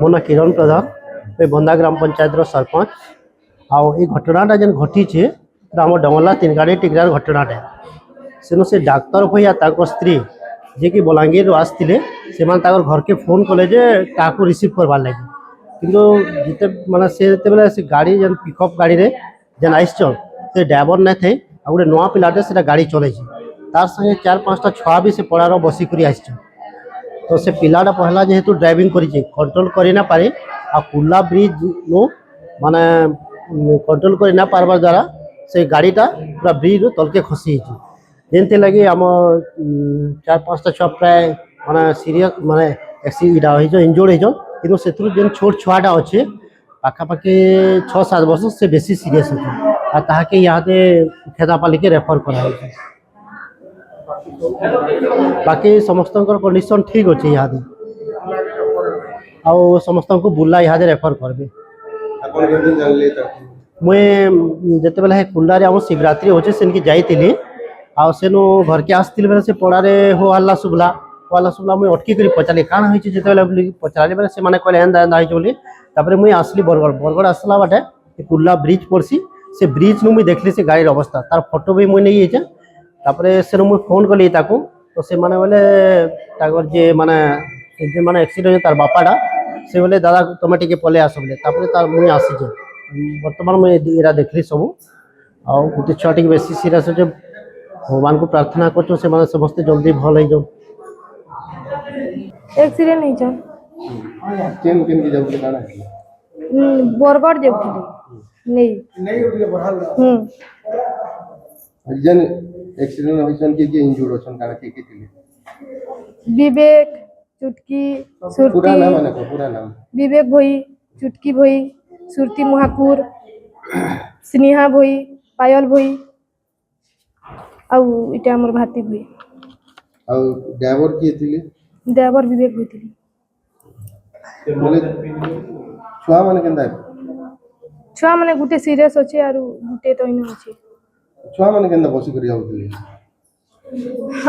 ମୋ ନା କିରଣ ପ୍ରଧାନ ଏ ବନ୍ଦା ଗ୍ରାମ ପଞ୍ଚାୟତର ସରପଞ୍ଚ। ଆଉ ଏ ଘଟଣାଟା ଯେନ୍ ଘଟିଛେ ଆମ ଡଙ୍ଗଲା ତିନଗାଡ଼ି ଟିକରାର ଘଟଣାଟା ସେନୁ ସେ ଡାକ୍ତର ଭାଇ ଆଉ ତାଙ୍କ ସ୍ତ୍ରୀ ଯିଏକି ବଲାଙ୍ଗୀରରୁ ଆସିଥିଲେ ସେମାନେ ତାଙ୍କର ଘରକେ ଫୋନ୍ କଲେ ଯେ କାହାକୁ ରିସିଭ୍ କରବାର୍ ଲାଗି। କିନ୍ତୁ ଯେତେ ମାନେ ସେ ଯେତେବେଳେ ସେ ଗାଡ଼ି ଯେନ୍ ପିକଅପ୍ ଗାଡ଼ିରେ ଯେନ୍ ଆସିଛନ୍ ସେ ଡ୍ରାଇଭର ନାଇଁ ଥାଇ ଆଉ ଗୋଟେ ନୂଆ ପିଲାଟେ ସେଟା ଗାଡ଼ି ଚଲେଇছে ତାର ସାଙ୍ଗେ 4-5ଟା ଛୁଆ ବି ସେ ପଡ଼ାର ବସିକରି ଆସିଛନ୍। तो से पिलाटा पहला जेहेतु ड्राइविंग करी कंट्रोल करी ना पारे आ कुला ब्रिज नु माने कंट्रोल करी ना पारबार द्वारा से गाड़ीटा पूरा ब्रिज तलके खसी जेनते लगी आम 4-5टा छुआ प्राय माने सीरियस माने एक्सीडेंट हो इंजोर्ड हो कि जेन छोट छुआटा अच्छे पाखापाखि 6-7 वर्ष से बेसी सीरीयस होते ताके यहाँ खेदापाली के रेफर करा बाकी समस्त कंडीशन ठीक अच्छे यहाँ आउ समस्त को बुला यहाँ रेफर करबे। मुई जिते बेले कुल्लारे आम शिवरात्रि होचे सेनकी जाइली आउ सेनु घर के आसती बेले से पड़ारे हो हल्ला शुभला मुई अटकी कर पचारि काण होइछि जेते पचारे बेले से माने कहले एंदा एंदा होइछि बोली तापरे मुई आसली बरगड़ आसला बाटे कुल्ला ब्रिज पड़सी से ब्रिज नु मुई देखली से गाड़ी अवस्था तार फोटो भी मुई नहीं तापरे से मुई फोन कली ताकू तो से माने बोले ताकर जे माने एक्सीडेंट तार बापाटा से बोले दादा तुम टे पलि आस बोले तापरे तार मुई आसीचे बर्तमान मुई एरा देखली सब आउ गोटे छुआ टे बेसी सीरियस अच्छे भगवान को प्रार्थना कर समस्ते जल्दी भल हो जाओ। एक्सीडेंट नहीं छन केन केन की जाबले काना बरगड़ जाबथि नहीं जन एक्सीडेंट होइसन के इंजूर्ड होसन काना के थिले विवेक चुटकी सुरती पूरा नाम माने पूरा नाम विवेक भोई चुटकी भोई सुरती महाकुर स्नेहा भोई पायल भोई आउ इटा हमर भाती भोई आउ ड्राइवर के थिले ड्राइवर विवेक भोई बोले छुआ माने केंदा छुआ माने गुटे सीरियस अछि आरु गुटे तो इनो अछि छुआ माने केंदा बसी करी आउथिले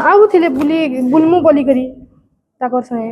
आउ थिले बुली बुलमु बोली करी ताकर संगे